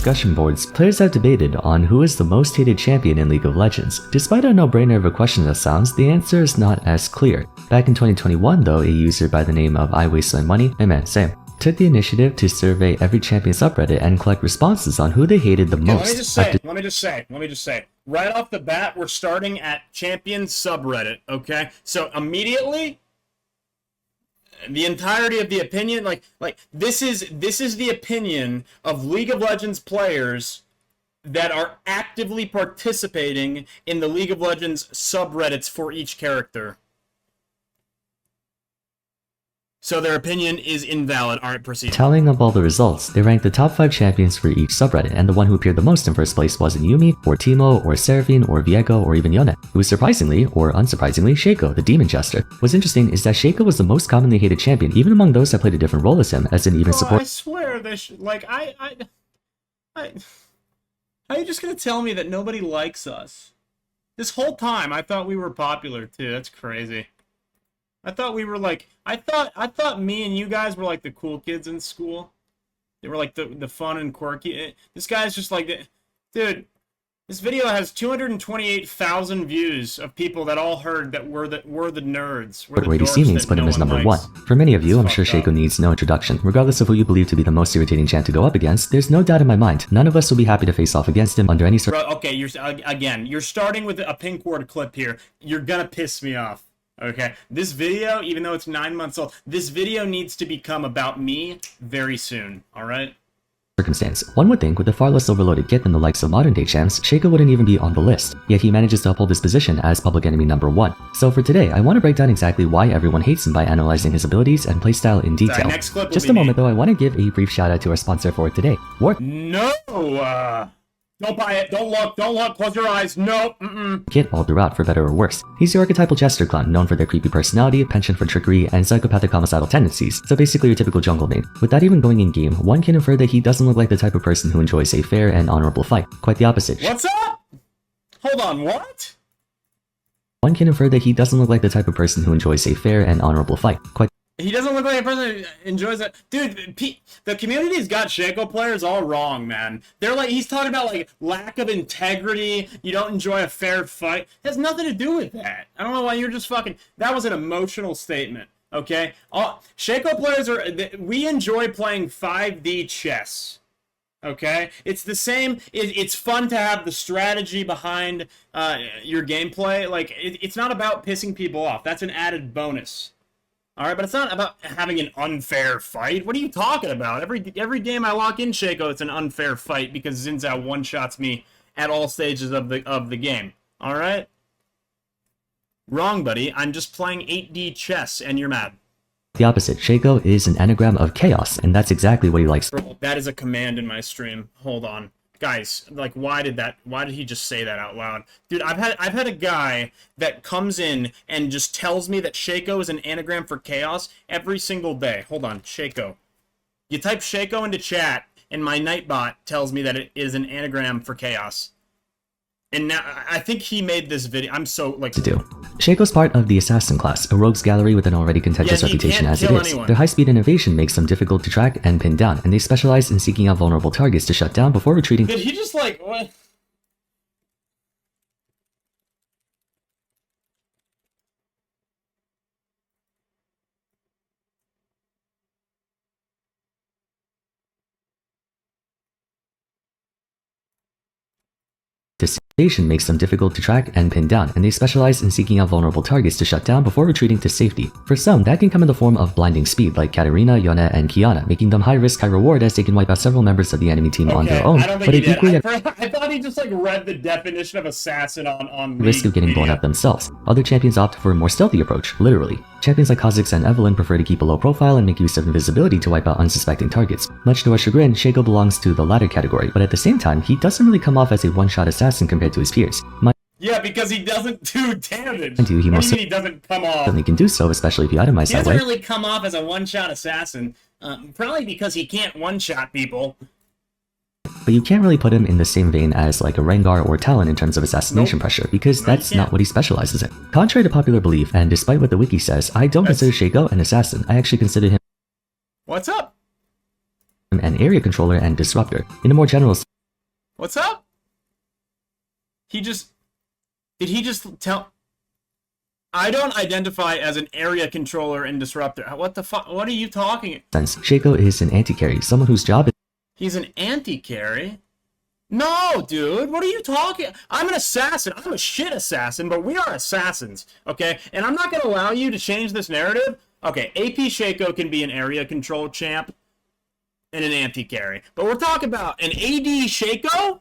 discussion boards, players have debated on who is the most hated champion in League of Legends. Despite a no-brainer of a question that sounds, the answer is not as clear. Back in 2021 though, a user by the name of I Waste My Money, same, took the initiative to survey every champion subreddit and collect responses on who they hated the most. Let me just say, right off the bat, we're starting at champion subreddit, okay? So immediately, the entirety of the opinion, this is the opinion of League of Legends players that are actively participating in the League of Legends subreddits for each character. So their opinion is invalid. Alright, proceed. Tallying up all the results, they ranked the top 5 champions for each subreddit, and the one who appeared the most in first place wasn't Yuumi, or Teemo, or Seraphine, or Viego, or even Yone. It was surprisingly, or unsurprisingly, Shaco, the demon jester. What's interesting is that Shaco was the most commonly hated champion, even among those that played a different role as him, as in even support. I swear this, how are you just gonna tell me that nobody likes us? This whole time, I thought we were popular too. That's crazy. I thought we were like, I thought me and you guys were like the cool kids in school. They were like the fun and quirky. This guy's just like, dude, this video has 228,000 views of people that all heard that we're the nerds. But where see me put him as number 1. For many of you, I'm sure Shaco needs no introduction. Regardless of who you believe to be the most irritating champ to go up against, there's no doubt in my mind, none of us will be happy to face off against him under any Okay, you're starting with a pink word clip here. You're gonna piss me off. Okay, this video, even though it's 9 months old, this video needs to become about me very soon, alright? Circumstance. One would think with a far less overloaded kit than the likes of modern day champs, Shaco wouldn't even be on the list, yet he manages to uphold his position as public enemy number 1. So for today, I want to break down exactly why everyone hates him by analyzing his abilities and playstyle in detail. Next clip Just a moment though, I want to give a brief shout out to our sponsor for today, Warp. No! Don't buy it. Don't look. Close your eyes. No. Kit all throughout, for better or worse. He's the archetypal jester clone, known for their creepy personality, penchant for trickery, and psychopathic homicidal tendencies, so basically your typical jungle main. Without even going in game, one can infer that he doesn't look like the type of person who enjoys a fair and honorable fight. Quite the opposite. What's up? Hold on, what? One can infer that he doesn't look like the type of person who enjoys a fair and honorable fight. He doesn't look like a person who enjoys that. Dude, the community's got Shaco players all wrong, man. They're like, he's talking about like lack of integrity, you don't enjoy a fair fight. It has nothing to do with that. I don't know why you're just fucking, that was an emotional statement, okay? Shaco players we enjoy playing 5D chess. Okay, it's the same. It's fun to have the strategy behind your gameplay. Like, it's not about pissing people off. That's an added bonus. Alright, but it's not about having an unfair fight. What are you talking about? Every game I lock in Shaco, it's an unfair fight because Xin Zhao one-shots me at all stages of the game. Alright? Wrong, buddy. I'm just playing 8D chess, and you're mad. The opposite. Shaco is an anagram of chaos, and that's exactly what he likes. Bro, that is a command in my stream. Hold on. Guys, like, why did he just say that out loud? Dude, I've had a guy that comes in and just tells me that Shaco is an anagram for chaos every single day. Hold on, Shaco. You type Shaco into chat, and my Nightbot tells me that it is an anagram for chaos. And now, I think he made this video. I'm so, like... to do. Shaco's part of the Assassin class, a rogues gallery with an already contentious reputation as it is. Their high-speed innovation makes them difficult to track and pin down, and they specialize in seeking out vulnerable targets to shut down before retreating. Did he just, like, what? Makes them difficult to track and pin down, and they specialize in seeking out vulnerable targets to shut down before retreating to safety. For some, that can come in the form of blinding speed, like Katarina, Yone, and Kiana, making them high risk, high reward as they can wipe out several members of the enemy team on their own. I don't think he did. I thought he just like read the definition of assassin on risk of getting blown up themselves. Other champions opt for a more stealthy approach, literally. Champions like Kha'Zix and Evelynn prefer to keep a low profile and make use of invisibility to wipe out unsuspecting targets. Much to our chagrin, Shaco belongs to the latter category, but at the same time, he doesn't really come off as a one-shot assassin compared to his peers. Yeah, because he doesn't do damage. What do you mean he doesn't come off? Certainly can do so, especially if you itemize that way. He doesn't really come off as a one-shot assassin, probably because he can't one-shot people. But you can't really put him in the same vein as like a Rengar or Talon in terms of assassination pressure, because that's not what he specializes in. Contrary to popular belief, and despite what the wiki says, I don't consider Shaco an assassin. I actually consider him What's up? an area controller and disruptor. In a more general What's up? Did he just tell... I don't identify as an area controller and disruptor. What the fuck? What are you talking? Since Shaco is an anti-carry, someone whose job is... He's an anti-carry? No, dude, what are you talking? I'm an assassin. I'm a shit assassin, but we are assassins, okay? And I'm not going to allow you to change this narrative. Okay, AP Shaco can be an area control champ and an anti-carry. But we're talking about an AD Shaco?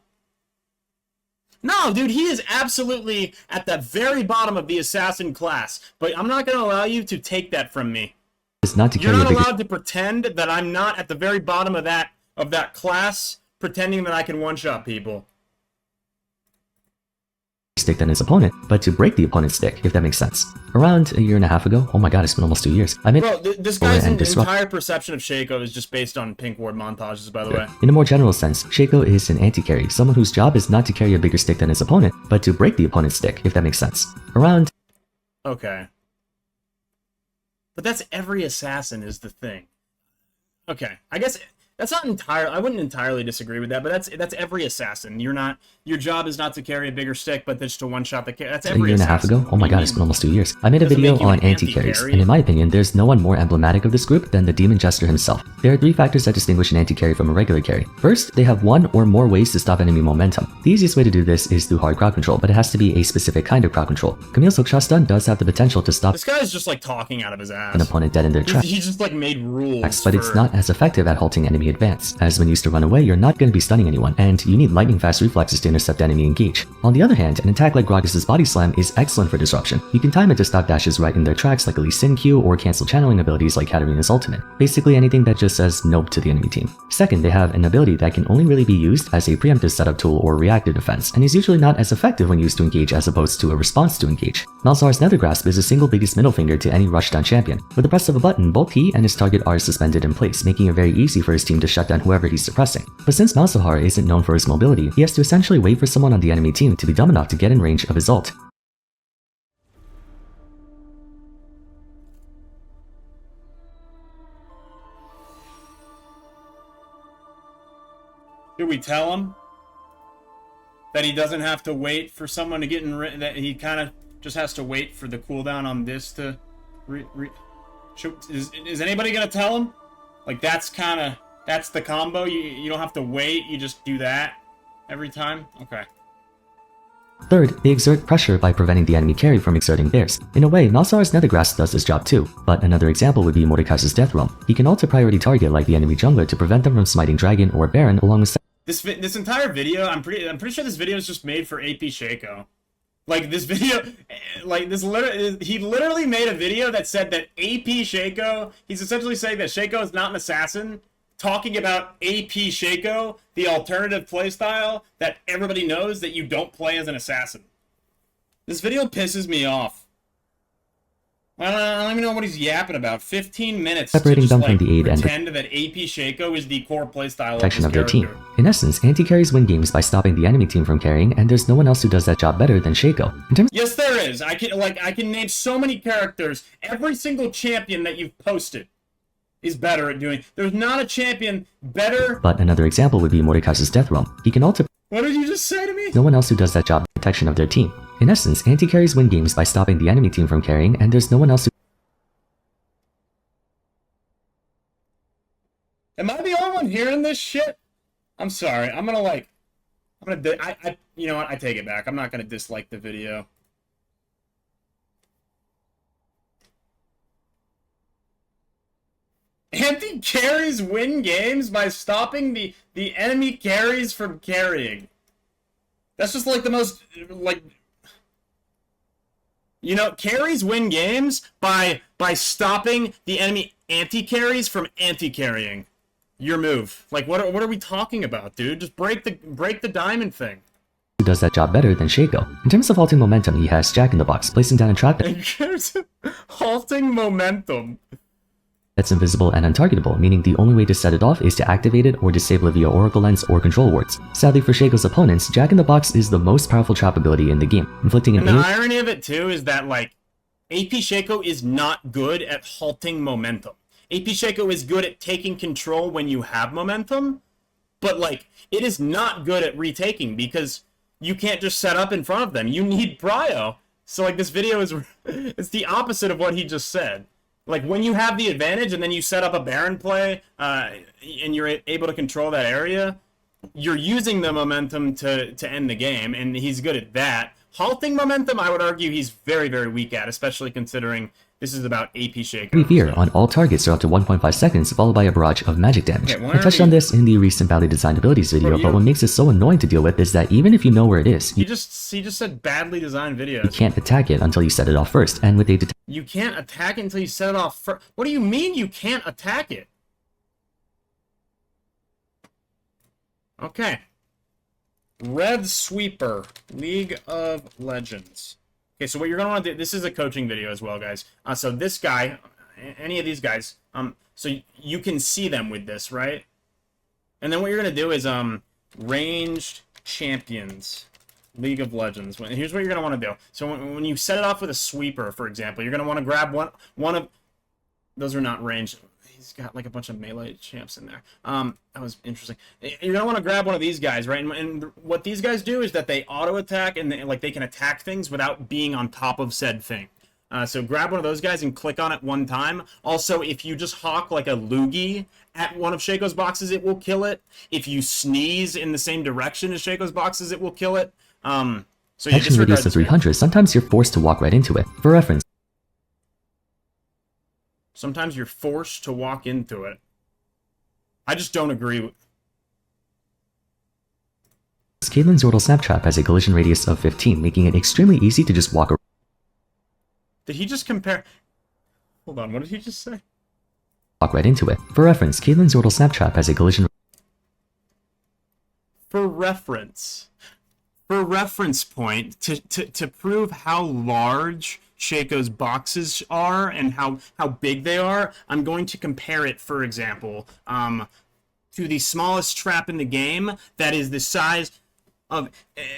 No, dude, he is absolutely at the very bottom of the assassin class. But I'm not going to allow you to take that from me. You're not allowed to pretend that I'm not at the very bottom of that class, pretending that I can one-shot people. Stick than his opponent, but to break the opponent's stick, if that makes sense. Around a year and a half ago, oh my god, it's been almost 2 years. Bro, this guy's entire perception of Shaco is just based on Pink Ward montages, by the way. In a more general sense, Shaco is an anti-carry, someone whose job is not to carry a bigger stick than his opponent, but to break the opponent's stick, if that makes sense. Around... Okay. But that's every assassin is the thing. Okay, I guess... That's not entirely... I wouldn't entirely disagree with that, but that's every assassin. You're not... Your job is not to carry a bigger stick, but just to one-shot the carry. That's every assassin. A year and a half ago? Oh my god, it's been almost 2 years. I made a video on anti-carries, and in my opinion, there's no one more emblematic of this group than the Demon Jester himself. There are 3 factors that distinguish an anti-carry from a regular carry. First, they have 1 or more ways to stop enemy momentum. The easiest way to do this is through hard crowd control, but it has to be a specific kind of crowd control. Camille's hookshot stun does have the potential to stop... This guy's just like talking out of his ass. ...an opponent dead in their tracks. He just like made rules But it's not as effective at halting enemy advance, as when used to run away, you're not going to be stunning anyone, and you need lightning fast reflexes to intercept enemy engage. On the other hand, an attack like Gragas' Body Slam is excellent for disruption. You can time it to stop dashes right in their tracks like a Lee Sin Q, or cancel channeling abilities like Katarina's ultimate. Basically anything that just says nope to the enemy team. Second, they have an ability that can only really be used as a preemptive setup tool or reactive defense, and is usually not as effective when used to engage as opposed to a response to engage. Malzar's Nether Grasp is the single biggest middle finger to any rushdown champion. With the press of a button, both he and his target are suspended in place, making it very easy for his team to shut down whoever he's suppressing. But since Malzahar isn't known for his mobility, he has to essentially wait for someone on the enemy team to be dumb enough to get in range of his ult. Should we tell him that he doesn't have to wait for someone to get in that he kind of just has to wait for the cooldown on this to is anybody gonna tell him? Like that's the combo, you don't have to wait, you just do that every time? Okay. Third, they exert pressure by preventing the enemy carry from exerting theirs. In a way, Malzar's Nether Grasp does this job too, but another example would be Mordekaiser's Death Realm. He can ult a priority target like the enemy jungler to prevent them from smiting Dragon or Baron along with... This entire video, I'm pretty sure this video is just made for AP Shaco. Like this video, like this he literally made a video that said that AP Shaco, he's essentially saying that Shaco is not an assassin, talking about AP Shaco, the alternative playstyle that everybody knows that you don't play as an assassin. This video pisses me off. I don't even know what he's yapping about. 15 minutes separating to just, them from the aid and pretend that AP Shaco is the core playstyle protection of their team. In essence, anti-carries win games by stopping the enemy team from carrying, and there's no one else who does that job better than Shaco. Yes, there is. I can name so many characters. Every single champion that you've posted is better at doing. There's not a champion better. But another example would be Mordekaiser's Death Realm. He can ult... What did you just say to me? No one else who does that job protection of their team. In essence, anti-carries win games by stopping the enemy team from carrying, and there's no one else who... Am I the only one hearing this shit? I'm sorry. You know what? I take it back. I'm not gonna dislike the video. Anti-carries win games by stopping the enemy carries from carrying. That's just like the most, like... You know, carries win games by stopping the enemy anti-carries from anti-carrying. Your move. Like, what are we talking about, dude? Just break the diamond thing. Who does that job better than Shaco. In terms of halting momentum, he has Jack in the Box, placing down a trap halting momentum. That's invisible and untargetable, meaning the only way to set it off is to activate it or disable it via Oracle Lens or Control Wards. Sadly for Shaco's opponents, Jack in the Box is the most powerful trap ability in the game, inflicting an... And the irony of it too is that, like, AP Shaco is not good at halting momentum. AP Shaco is good at taking control when you have momentum, But like, it is not good at retaking because you can't just set up in front of them. You need prio. So like, this video is it's the opposite of what he just said. Like, when you have the advantage and then you set up a Baron play and you're able to control that area, you're using the momentum to end the game, and he's good at that. Halting momentum, I would argue he's very, very weak at, especially considering this is about AP Shaco. Fear on all targets for up to 1.5 seconds, followed by a barrage of magic damage. I touched on this in the recent badly designed abilities video, but what makes it so annoying to deal with is that even if you know where it is, he just said badly designed videos. You can't attack it until you set it off first, and with a you can't attack it until you set it off first. What do you mean you can't attack it? Okay. Red Sweeper, League of Legends. Okay, so what you're gonna want to do, this is a coaching video as well, guys. So this guy, any of these guys, so you can see them with this, right? And then what you're gonna do is ranged champions, League of Legends. Here's what you're gonna want to do. So when you set it off with a sweeper, for example, you're gonna want to grab one of those are not ranged. He's got like a bunch of melee champs in there. That was interesting. You're gonna want to grab one of these guys, right? And what these guys do is that they auto attack and they can attack things without being on top of said thing. So grab one of those guys and click on it one time. Also, if you just hawk like a loogie at one of Shaco's boxes, it will kill it. If you sneeze in the same direction as Shaco's boxes, it will kill it. So action radius of 300. Sometimes you're forced to walk right into it. For reference, sometimes you're forced to walk into it. I just don't agree with... Caitlyn's Yordle Snaptrap has a collision radius of 15, making it extremely easy to just walk around. Did he just compare... Hold on, what did he just say? Walk right into it. For reference, Caitlyn's Yordle Snaptrap has a collision... For reference point, to prove how large Shaco's boxes are and how big they are, I'm going to compare it, for example, to the smallest trap in the game that is the size of...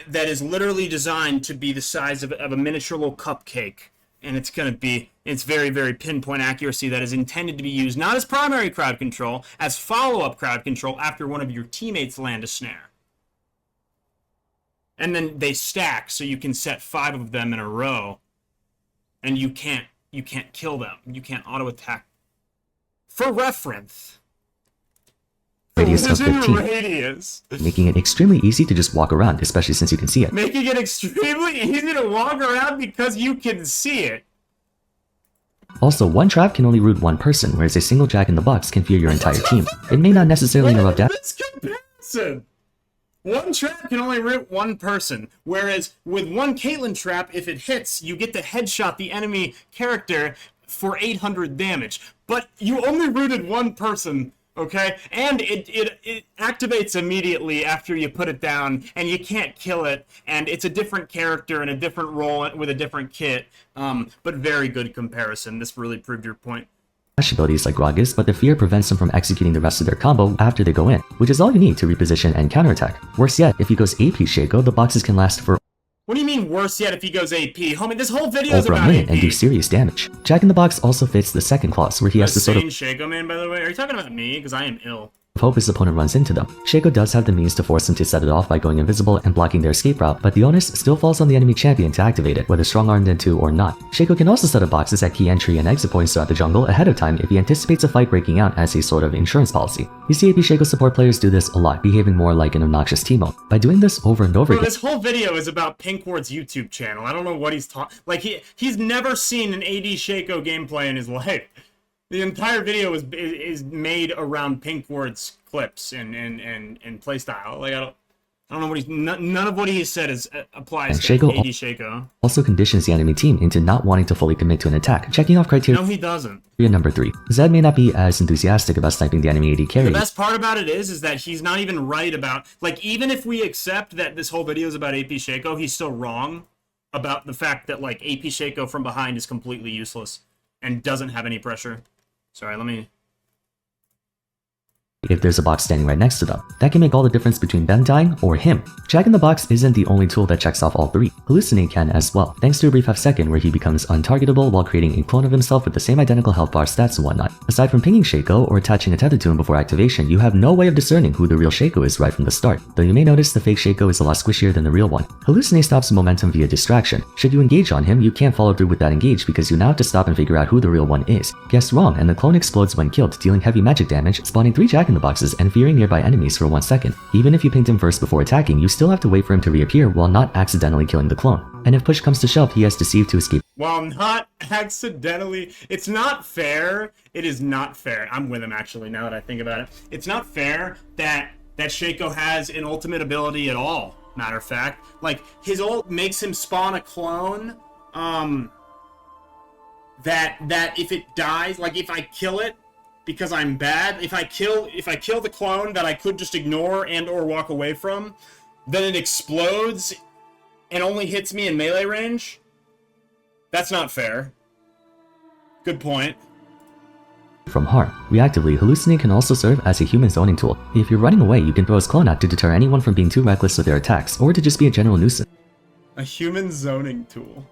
that is literally designed to be the size of a miniature little cupcake. And it's going to be... It's very, very pinpoint accuracy that is intended to be used not as primary crowd control, as follow-up crowd control after one of your teammates land a snare. And then they stack, so you can set 5 of them in a row. And you can't kill them. You can't auto-attack. For reference. Radius of 15, radius. Making it extremely easy to just walk around, especially since you can see it. Making it extremely easy to walk around because you can see it. Also, one trap can only root one person, whereas a single jack in the box can fear your entire team. It may not necessarily interrupt that. This comparison! One trap can only root one person, whereas with one Caitlyn trap, if it hits, you get to headshot the enemy character for 800 damage. But you only rooted one person, okay? And it activates immediately after you put it down, and you can't kill it, and it's a different character and a different role with a different kit. But very good comparison. This really proved your point. Abilities like Gragas, but the fear prevents them from executing the rest of their combo after they go in, which is all you need to reposition and counterattack. Worse yet, if he goes AP Shaco, the boxes can last for... What do you mean worse yet if he goes AP? Homie, this whole video is over about a minute AP. and do serious damage. Jack in the Box also fits the second clause, where he has to sort of... Shaco man, by the way? Are you talking about me? Because I am ill. hope his opponent runs into them. Shaco does have the means to force him to set it off by going invisible and blocking their escape route, but the onus still falls on the enemy champion to activate it, whether strong-armed into or not. Shaco can also set up boxes at key entry and exit points throughout the jungle ahead of time if he anticipates a fight breaking out as a sort of insurance policy. You see AP Shaco support players do this a lot, behaving more like an obnoxious Teemo. By doing this over and over again... This whole video is about Pinkward's YouTube channel. I don't know what he's talking... Like, he's never seen an AD Shaco gameplay in his life. The entire video is made around Pinkward's clips and playstyle. Like, I don't know what he's... None of what he said applies to AD Shaco. Also conditions the enemy team into not wanting to fully commit to an attack, checking off criteria... No, he doesn't. Number 3. Zed may not be as enthusiastic about sniping the enemy AD carry. The best part about it is that he's not even right about... Like, even if we accept that this whole video is about AP Shaco, he's still wrong about the fact that, like, AP Shaco from behind is completely useless and doesn't have any pressure. Sorry, let me... if there's a box standing right next to them. That can make all the difference between them dying or him. Jack in the Box isn't the only tool that checks off all three. Hallucinate can as well, thanks to a brief half-second where he becomes untargetable while creating a clone of himself with the same identical health bar stats and whatnot. Aside from pinging Shaco or attaching a tether to him before activation, you have no way of discerning who the real Shaco is right from the start, though you may notice the fake Shaco is a lot squishier than the real one. Hallucinate stops momentum via distraction. Should you engage on him, you can't follow through with that engage because you now have to stop and figure out who the real one is. Guess wrong, and the clone explodes when killed, dealing heavy magic damage, spawning 3 Jack in the Boxes, and fearing nearby enemies for 1 second. Even if you pinged him first before attacking, you still have to wait for him to reappear while not accidentally killing the clone. And if push comes to shove, he has deceived to escape. While not accidentally, it's not fair. It is not fair. I'm with him actually now that I think about it. It's not fair that Shaco has an ultimate ability at all. Matter of fact, like his ult makes him spawn a clone. That if it dies, like if I kill it because I'm bad, if I kill the clone that I could just ignore and or walk away from, then it explodes and only hits me in melee range. That's not fair. Good point. From harm. Reactively, Hallucinate can also serve as a human zoning tool. If you're running away, you can throw his clone out to deter anyone from being too reckless with their attacks, or to just be a general nuisance. A human zoning tool.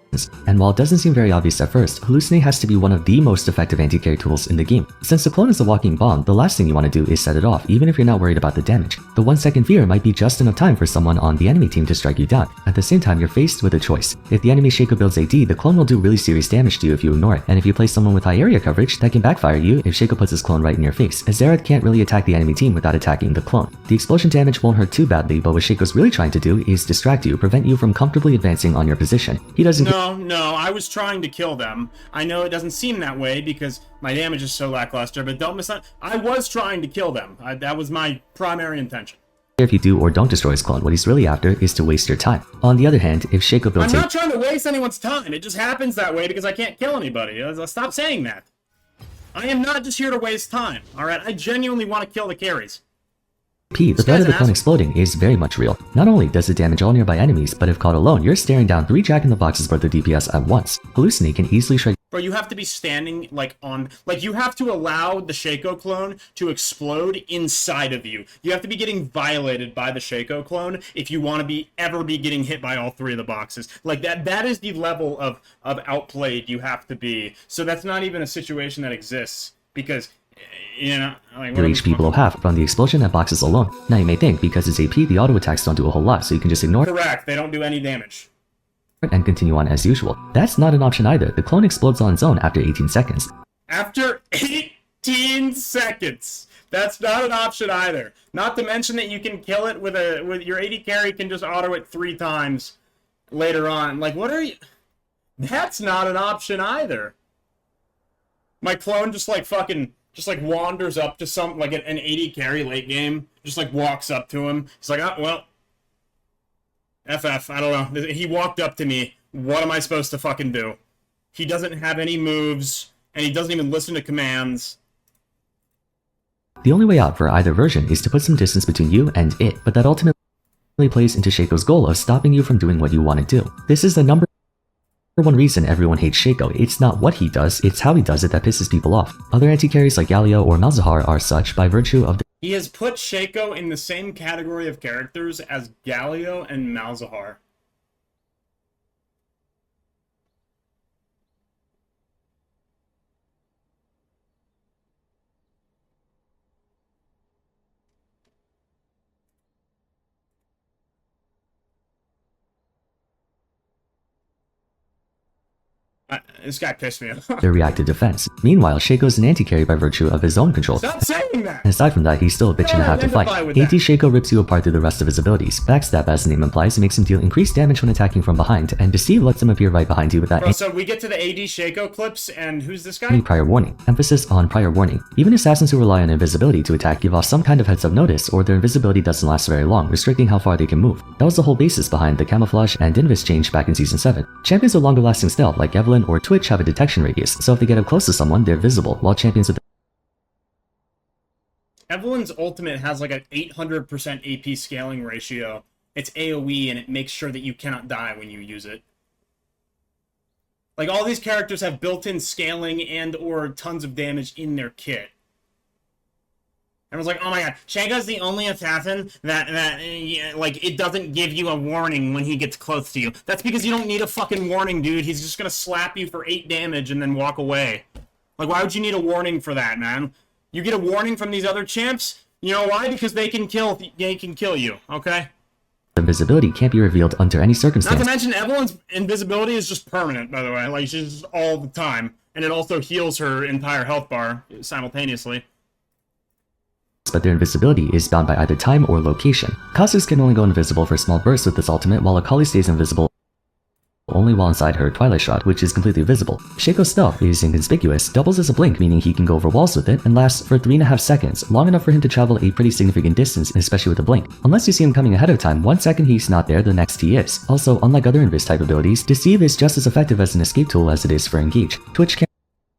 And while it doesn't seem very obvious at first, Hallucinate has to be one of the most effective anti-carry tools in the game. Since the clone is a walking bomb, the last thing you want to do is set it off, even if you're not worried about the damage. The 1 second fear might be just enough time for someone on the enemy team to strike you down. At the same time, you're faced with a choice. If the enemy Shaco builds AD, the clone will do really serious damage to you if you ignore it, and if you play someone with high area coverage, that can backfire you if Shaco puts his clone right in your face, as Xerath can't really attack the enemy team without attacking the clone. The explosion damage won't hurt too badly, but what Shaco's really trying to do is distract you, prevent you from comfortably advancing on your position. He doesn't— No, I was trying to kill them. I know it doesn't seem that way because my damage is so lackluster, but don't miss out. I was trying to kill them. That was my primary intention. If you do or don't destroy his clone, what he's really after is to waste your time. On the other hand, if Shaco builds— I'm not trying to waste anyone's time. It just happens that way because I can't kill anybody. Stop saying that. I am not just here to waste time, alright? I genuinely want to kill the carries. The threat of the clone exploding is very much real. Not only does it damage all nearby enemies, but if caught alone, you're staring down 3 Jack in the Boxes worth of DPS at once. Hallucinate can easily shred— Bro, you have to be standing, you have to allow the Shaco clone to explode inside of you. You have to be getting violated by the Shaco clone if you want to ever be getting hit by all 3 of the boxes. Like, that is the level of outplayed you have to be. So that's not even a situation that exists, because, you know, like, your HP below half from the explosion at boxes alone. Now you may think, because it's AP, the auto attacks don't do a whole lot, so you can just ignore— Correct, they don't do any damage. And continue on as usual. That's not an option either. The clone explodes on its own after 18 seconds. After 18 seconds! That's not an option either. Not to mention that you can kill it with your AD carry can just auto it 3 times later on. Like, what are you— That's not an option either. My clone just wanders up to some, like an AD carry late game, just like walks up to him. He's like, oh, well, FF, I don't know. He walked up to me. What am I supposed to fucking do? He doesn't have any moves, and he doesn't even listen to commands. The only way out for either version is to put some distance between you and it, but that ultimately plays into Shaco's goal of stopping you from doing what you want to do. This is the number one reason everyone hates Shaco. It's not what he does, it's how he does it that pisses people off. Other anti-carries like Galio or Malzahar are such by virtue of— He has put Shaco in the same category of characters as Galio and Malzahar. This guy pissed me off. their reactive defense. Meanwhile, Shaco's an anti-carry by virtue of his own control. Stop saying that! And aside from that, he's still a bitch and a half to fight. AD Shaco rips you apart through the rest of his abilities. Backstab, as the name implies, makes him deal increased damage when attacking from behind, and Deceive lets him appear right behind you without— Bro, so we get to the AD Shaco clips, and who's this guy? Prior warning. Emphasis on prior warning. Even assassins who rely on invisibility to attack give off some kind of heads-up notice, or their invisibility doesn't last very long, restricting how far they can move. That was the whole basis behind the camouflage and invis change back in Season 7. Champions with longer lasting stealth like Evelynn or Twitch have a detection radius, so if they get up close to someone, they're visible, while champions with— Evelyn's ultimate has like an 800% AP scaling ratio. It's AoE, and it makes sure that you cannot die when you use it. Like, all these characters have built-in scaling and or tons of damage in their kit. Everyone's like, oh my god, Shaco's the only assassin that like, it doesn't give you a warning when he gets close to you. That's because you don't need a fucking warning, dude. He's just gonna slap you for 8 damage and then walk away. Like, why would you need a warning for that, man? You get a warning from these other champs, you know why? Because they can kill you, okay? Invisibility can't be revealed under any circumstance. Not to mention, Evelyn's invisibility is just permanent, by the way. Like, she's just all the time. And it also heals her entire health bar simultaneously. But their invisibility is bound by either time or location. Kha'Zix can only go invisible for small bursts with this ultimate, while Akali stays invisible only while inside her Twilight Shroud, which is completely visible. Shaco's stealth is inconspicuous, doubles as a blink, meaning he can go over walls with it, and lasts for 3.5 seconds, long enough for him to travel a pretty significant distance, especially with a blink. Unless you see him coming ahead of time, 1 second he's not there, the next he is. Also, unlike other Invis type abilities, Deceive is just as effective as an escape tool as it is for Engage. Twitch can't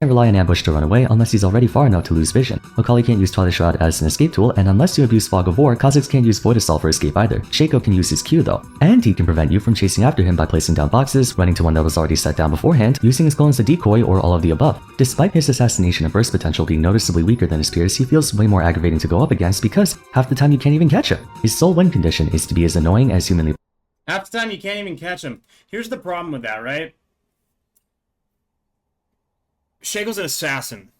rely on ambush to run away unless he's already far enough to lose vision. Akali can't use Twilight Shroud as an escape tool, and unless you abuse Fog of War, Kha'Zix can't use Void Assault for escape either. Shaco can use his Q though, and he can prevent you from chasing after him by placing down boxes, running to one that was already set down beforehand, using his clone as a decoy, or all of the above. Despite his assassination and burst potential being noticeably weaker than his peers, he feels way more aggravating to go up against because half the time you can't even catch him. His sole win condition is to be as annoying as humanly Half the time you can't even catch him. Here's the problem with that, right? Shaco's an assassin.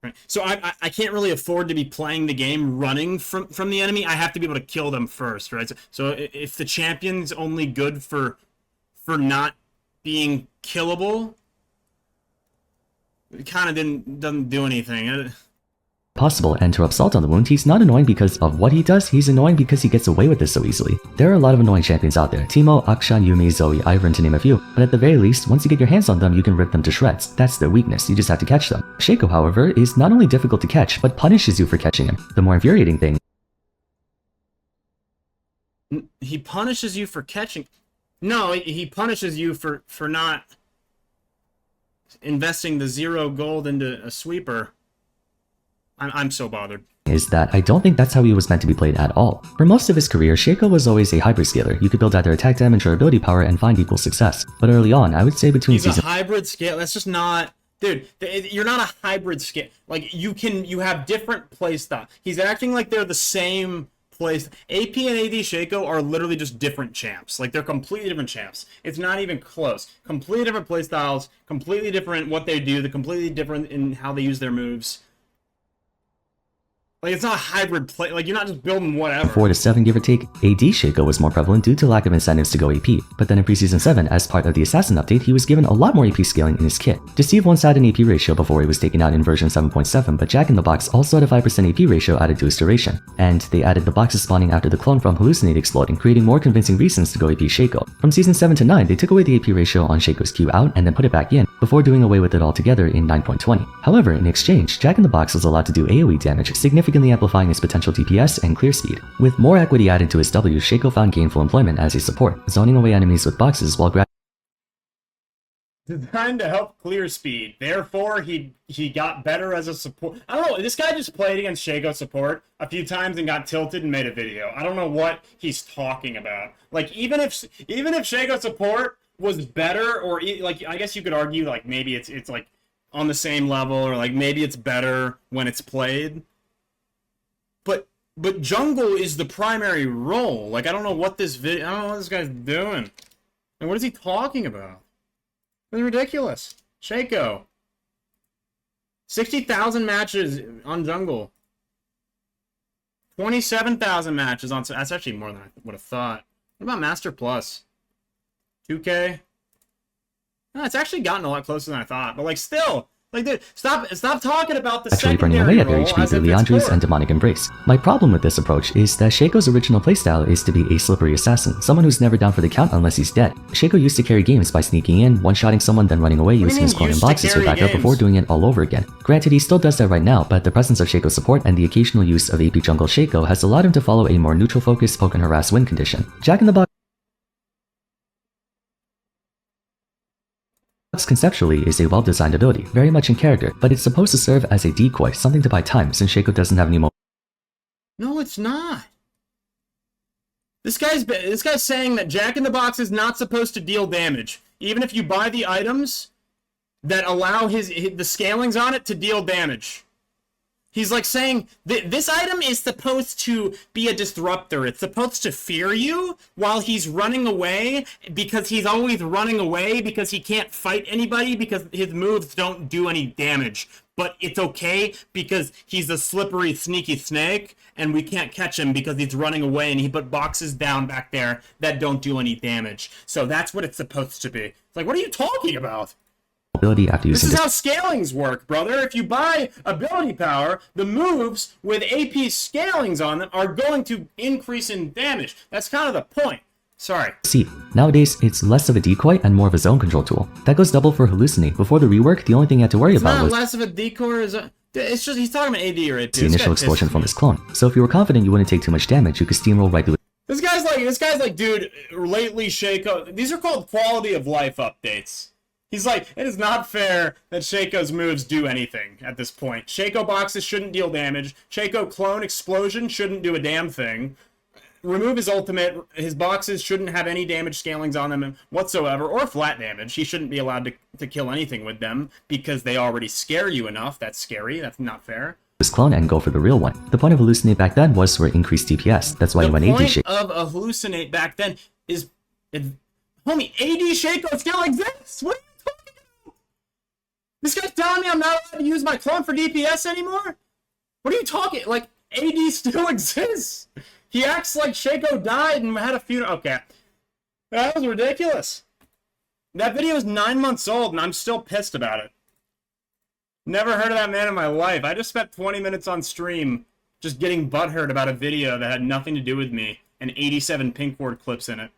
Right? So I can't really afford to be playing the game running from the enemy. I have to be able to kill them first, right? So if the champion's only good for not being killable, it kind of doesn't do anything. possible, and to rub salt on the wound, he's not annoying because of what he does, he's annoying because he gets away with this so easily. There are a lot of annoying champions out there, Teemo, Akshan, Yuumi, Zoe, Ivern to name a few, but at the very least, once you get your hands on them, you can rip them to shreds. That's their weakness, you just have to catch them. Shaco, however, is not only difficult to catch, but punishes you for catching him. The more infuriating thing, he punishes you for catching. No, he punishes you for not investing the 0 gold into a sweeper. I'm so bothered. Is that I don't think that's how he was meant to be played at all. For most of his career, Shaco was always a hybrid scaler. You could build either attack damage or ability power and find equal success. But early on, I would say between He's a hybrid scale. That's just not... Dude, you're not a hybrid scale. Like, you have different playstyle. He's acting like they're the same place. AP and AD Shaco are literally just different champs. Like, they're completely different champs. It's not even close. Completely different playstyles, completely different what they do, they're completely different in how they use their moves. Like, it's not a hybrid play. Like, you're not just building whatever. 4 to 7, give or take, AD Shaco was more prevalent due to lack of incentives to go AP. But then in Preseason 7, as part of the Assassin update, he was given a lot more AP scaling in his kit. Deceive once had an AP ratio before he was taken out in version 7.7, but Jack in the Box also had a 5% AP ratio added to his duration. And they added the boxes spawning after the clone from Hallucinate exploding, creating more convincing reasons to go AP Shaco. From Season 7 to 9, they took away the AP ratio on Shaco's Q out and then put it back in, before doing away with it altogether in 9.20. However, in exchange, Jack in the Box was allowed to do AoE damage, significantly amplifying his potential DPS and clear speed. With more equity added to his W, Shaco found gainful employment as a support, zoning away enemies with boxes while designed to help clear speed. Therefore, he got better as a support. I don't know, this guy just played against Shaco support a few times and got tilted and made a video. I don't know what he's talking about. Like, even if Shaco support was better, or like, I guess you could argue like maybe it's like on the same level, or like maybe it's better when it's played. But jungle is the primary role. Like, I don't know what this guy's doing. And what is he talking about? It's ridiculous. Shaco. 60,000 matches on jungle. 27,000 matches on... That's actually more than I would have thought. What about Master Plus? 2K? No, it's actually gotten a lot closer than I thought. But, like, still... Like, dude, stop talking about the actually burning away at their HP through Leandri's and Demonic Embrace. My problem with this approach is that Shaco's original playstyle is to be a slippery assassin, someone who's never down for the count unless he's dead. Shaco used to carry games by sneaking in, one-shotting someone, then running away using his clone and boxes for backup before doing it all over again. Granted, he still does that right now, but the presence of Shaco support and the occasional use of AP Jungle Shaco has allowed him to follow a more neutral-focused poke and harass win condition. Jack in the Box conceptually is a well-designed ability, very much in character, but it's supposed to serve as a decoy, something to buy time, since Shaco doesn't have any more. No, it's not. This guy's saying that Jack in the Box is not supposed to deal damage, even if you buy the items that allow the scalings on it to deal damage. He's like saying this item is supposed to be a disruptor. It's supposed to fear you while he's running away, because he's always running away because he can't fight anybody because his moves don't do any damage. But it's okay because he's a slippery, sneaky snake, and we can't catch him because he's running away and he put boxes down back there that don't do any damage. So that's what it's supposed to be. It's like, what are you talking about? Ability after This using is how scalings work, brother. If you buy ability power, the moves with AP scalings on them are going to increase in damage. That's kind of the point. Sorry. Deceit. Nowadays, it's less of a decoy and more of a zone control tool. That goes double for hallucinate. Before the rework, the only thing you had to worry about was less of a decoy. It's just he's talking about AD or AP. the initial explosion from his clone. So if you were confident you wouldn't take too much damage, you could steamroll right through. This guy's like, dude, lately Shaco. These are called quality of life updates. He's like, it is not fair that Shaco's moves do anything at this point. Shaco boxes shouldn't deal damage. Shaco clone explosion shouldn't do a damn thing. Remove his ultimate. His boxes shouldn't have any damage scalings on them whatsoever, or flat damage. He shouldn't be allowed to kill anything with them because they already scare you enough. That's scary. That's not fair. His clone and go for the real one. The point of hallucinate back then was for increased DPS. That's why you went AD Shaco. The point of a hallucinate back then is, homie, AD Shaco still exists. What are you talking about? This guy's telling me I'm not allowed to use my clone for DPS anymore? What are you talking? Like, AD still exists. He acts like Shaco died and had a funeral. Okay. That was ridiculous. That video is 9 months old and I'm still pissed about it. Never heard of that man in my life. I just spent 20 minutes on stream just getting butthurt about a video that had nothing to do with me and 87 pink ward clips in it.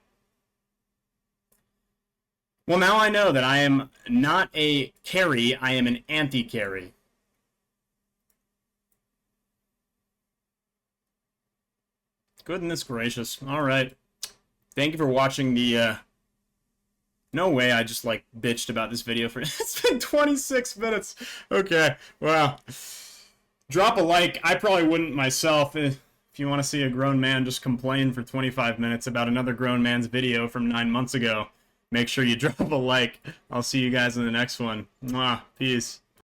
Well, now I know that I am not a carry, I am an anti-carry. Goodness gracious. Alright. Thank you for watching the, No way I just, like, bitched about this video for... It's been 26 minutes. Okay. Wow. Drop a like. I probably wouldn't myself. If you want to see a grown man just complain for 25 minutes about another grown man's video from 9 months ago, make sure you drop a like. I'll see you guys in the next one. Mwah. Peace.